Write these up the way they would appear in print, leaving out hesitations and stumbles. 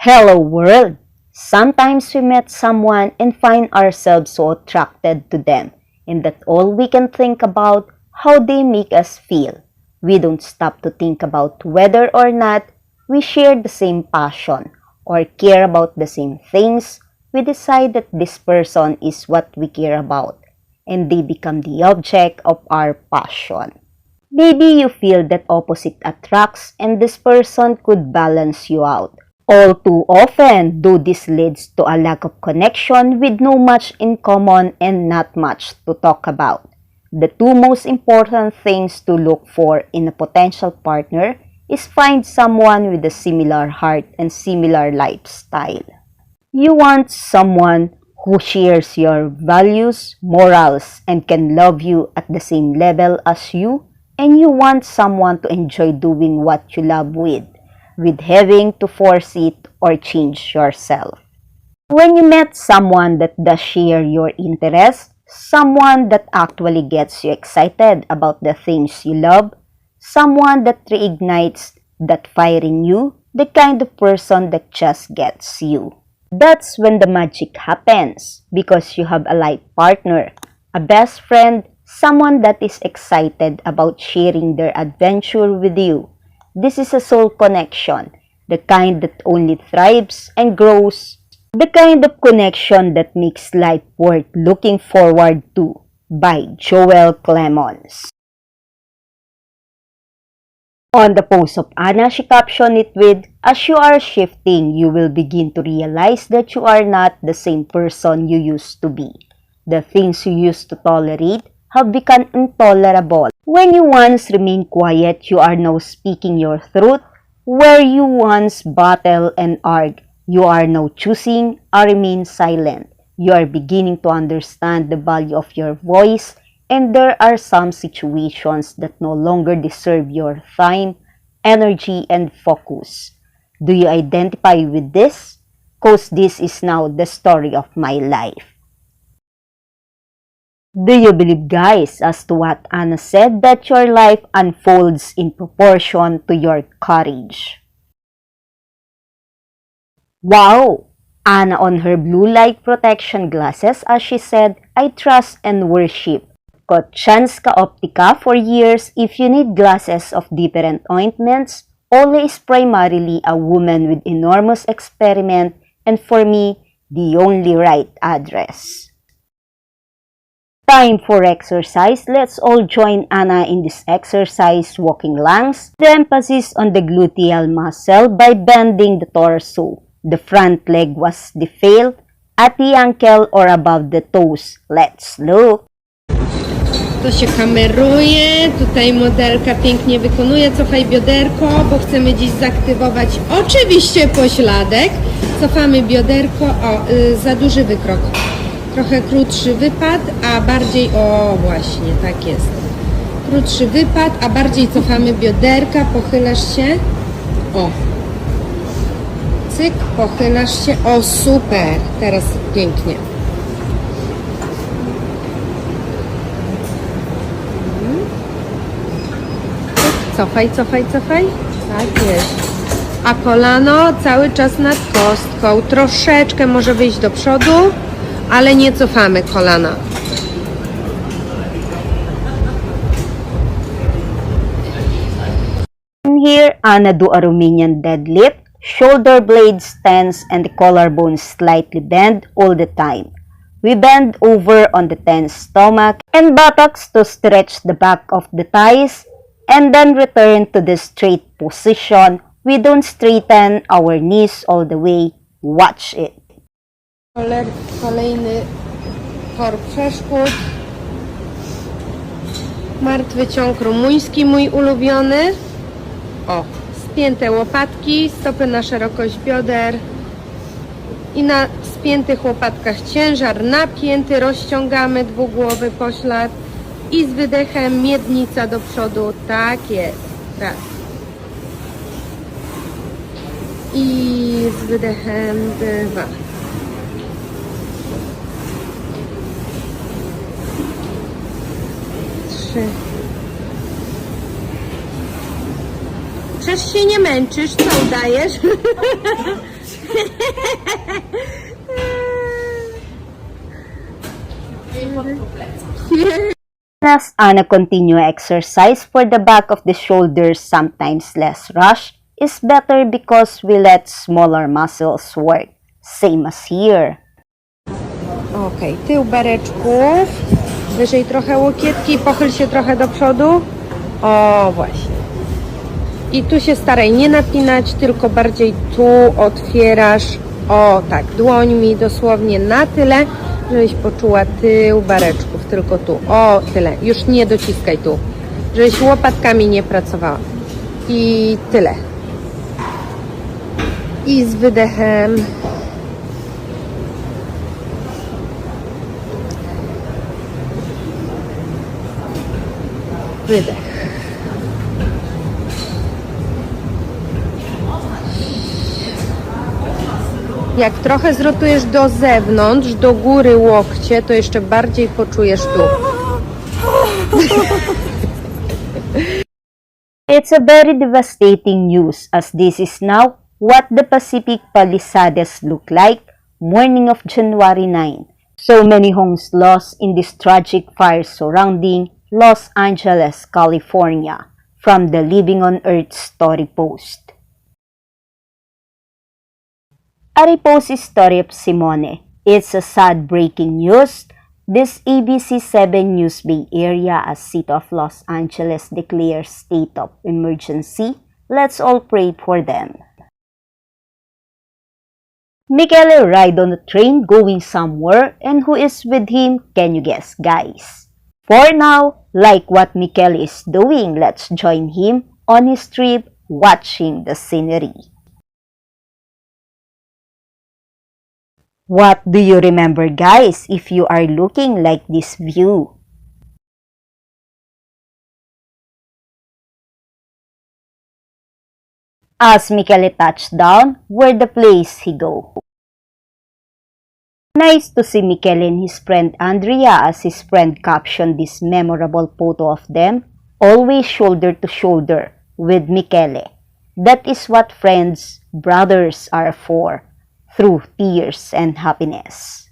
Hello world! Sometimes we met someone and find ourselves so attracted to them and that all we can think about how they make us feel. We don't stop to think about whether or not we share the same passion or care about the same things. We decide that this person is what we care about and they become the object of our passion. Maybe you feel that opposite attracts and this person could balance you out. All too often, though this leads to a lack of connection with no much in common and not much to talk about. The two most important things to look for in a potential partner is find someone with a similar heart and similar lifestyle. You want someone who shares your values, morals, and can love you at the same level as you, and you want someone to enjoy doing what you love with having to force it or change yourself. When you met someone that does share your interests, someone that actually gets you excited about the things you love, someone that reignites that fire in you, the kind of person that just gets you. That's when the magic happens because you have a life partner, a best friend, someone that is excited about sharing their adventure with you. This is a soul connection, the kind that only thrives and grows, the kind of connection that makes life worth looking forward to, by Joel Clemons. On the post of Anna, she captioned it with, "As you are shifting, you will begin to realize that you are not the same person you used to be. The things you used to tolerate have become intolerable. When you once remained quiet, you are now speaking your truth. Where you once battle and argue, you are now choosing to remain silent. You are beginning to understand the value of your voice, and there are some situations that no longer deserve your time, energy, and focus. Do you identify with this? Because this is now the story of my life." Do you believe, guys, as to what Anna said, that your life unfolds in proportion to your courage? Wow! Anna on her blue light protection glasses as she said, "I trust and worship Kochanska Optica for years. If you need glasses of different ointments, Ole is primarily a woman with enormous experiment and for me, the only right address." Time for exercise. Let's all join Anna in this exercise, walking lungs. The emphasis on the gluteal muscle by bending the torso. The front leg was defiled at the ankle or above the toes. Let's look. To się kameruje, tutaj modelka pięknie wykonuje, cofaj bioderko, bo chcemy dziś zaktywować oczywiście pośladek. Cofamy bioderko, za duży wykrok. Trochę krótszy wypad, a bardziej, o właśnie, tak jest. Krótszy wypad, a bardziej cofamy bioderka, pochylasz się. O. Cyk, pochylasz się. O, super. Teraz pięknie. Cofaj, cofaj, cofaj. Tak jest. A kolano cały czas nad kostką. Troszeczkę może wyjść do przodu, ale nie cofamy kolana. Here, Anna do a Romanian deadlift. Shoulder blades tense and the collarbones slightly bend all the time. We bend over on the tense stomach and buttocks to stretch the back of the thighs and then return to the straight position. We don't straighten our knees all the way. Watch it. Kolejny tor przeszkód. Martwy ciąg rumuński, mój ulubiony. O, spięte łopatki, stopy na szerokość bioder. I na spiętych łopatkach ciężar napięty, rozciągamy dwugłowy poślad. I z wydechem miednica do przodu, tak jest. Raz. I z wydechem dwa. Przecież się nie męczysz, co udajesz? As Anna continue exercise for the back of the shoulders, sometimes less rush, is better because we let smaller muscles work. Same as here. Ok, tył bareczków, wyżej trochę łokietki, pochyl się trochę do przodu. O, właśnie. I tu się staraj nie napinać, tylko bardziej tu otwierasz, o tak, dłońmi dosłownie na tyle, żebyś poczuła tył bareczków, tylko tu, o tyle, już nie dociskaj tu, żebyś łopatkami nie pracowała. I tyle. I z wydechem. Wydech. Jak trochę zrotujesz do zewnątrz, do góry łokcie, to jeszcze bardziej poczujesz tu. It's a very devastating news as this is now what the Pacific Palisades look like morning of January 9. So many homes lost in this tragic fire surrounding Los Angeles, California, from the Living on Earth story post. A repost story of Simone. It's a sad breaking news. This ABC7 News Bay Area as City of Los Angeles declares state of emergency. Let's all pray for them. Michele ride on a train going somewhere, and who is with him? Can you guess, guys? For now, like what Michele is doing, let's join him on his trip watching the scenery. What do you remember, guys, if you are looking like this view? As Michele touched down, where the place he go? Nice to see Michele and his friend Andrea as his friend captioned this memorable photo of them, always shoulder to shoulder with Michele. That is what friends, brothers are for. Through tears and happiness.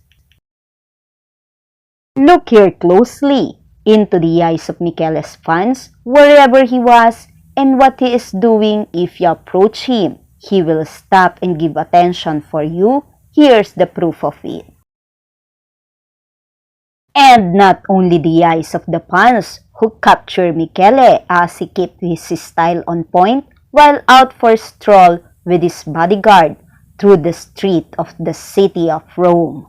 Look here closely into the eyes of Michele's fans, wherever he was and what he is doing. If you approach him, he will stop and give attention for you. Here's the proof of it. And not only the eyes of the fans who capture Michele as he kept his style on point while out for a stroll with his bodyguard through the street of the city of Rome.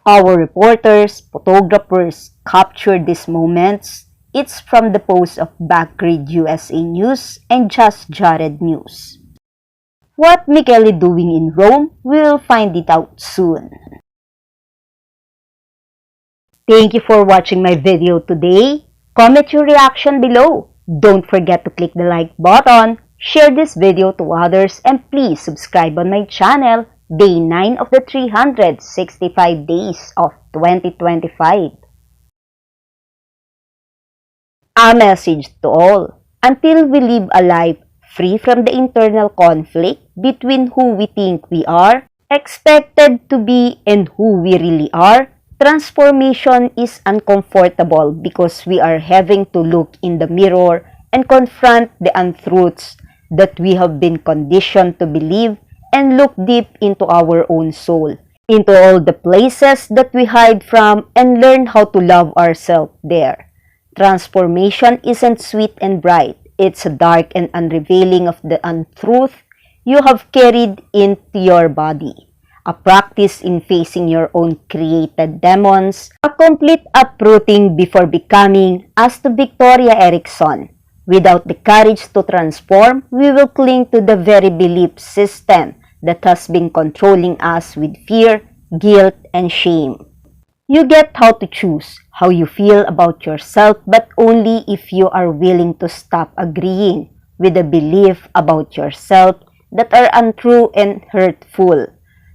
Our reporters, photographers captured these moments. It's from the post of Backgrid USA News and Just Jared News. What Michele doing in Rome? We'll find it out soon. Thank you for watching my video today. Comment your reaction below. Don't forget to click the like button. Share this video to others and please subscribe on my channel, Day 9 of the 365 days of 2025. A message to all. Until we live a life free from the internal conflict between who we think we are, expected to be, and who we really are, transformation is uncomfortable because we are having to look in the mirror and confront the untruths that we have been conditioned to believe and look deep into our own soul, into all the places that we hide from and learn how to love ourselves there. Transformation isn't sweet and bright. It's dark and unrevealing of the untruth you have carried into your body. A practice in facing your own created demons, a complete uprooting before becoming, as to Victoria Erickson. Without the courage to transform, we will cling to the very belief system that has been controlling us with fear, guilt, and shame. You get how to choose how you feel about yourself, but only if you are willing to stop agreeing with the belief about yourself that are untrue and hurtful.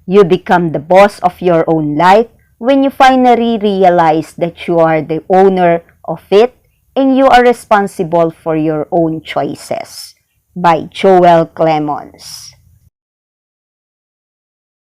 You become the boss of your own life when you finally realize that you are the owner of it and you are responsible for your own choices. By Joel Clemons.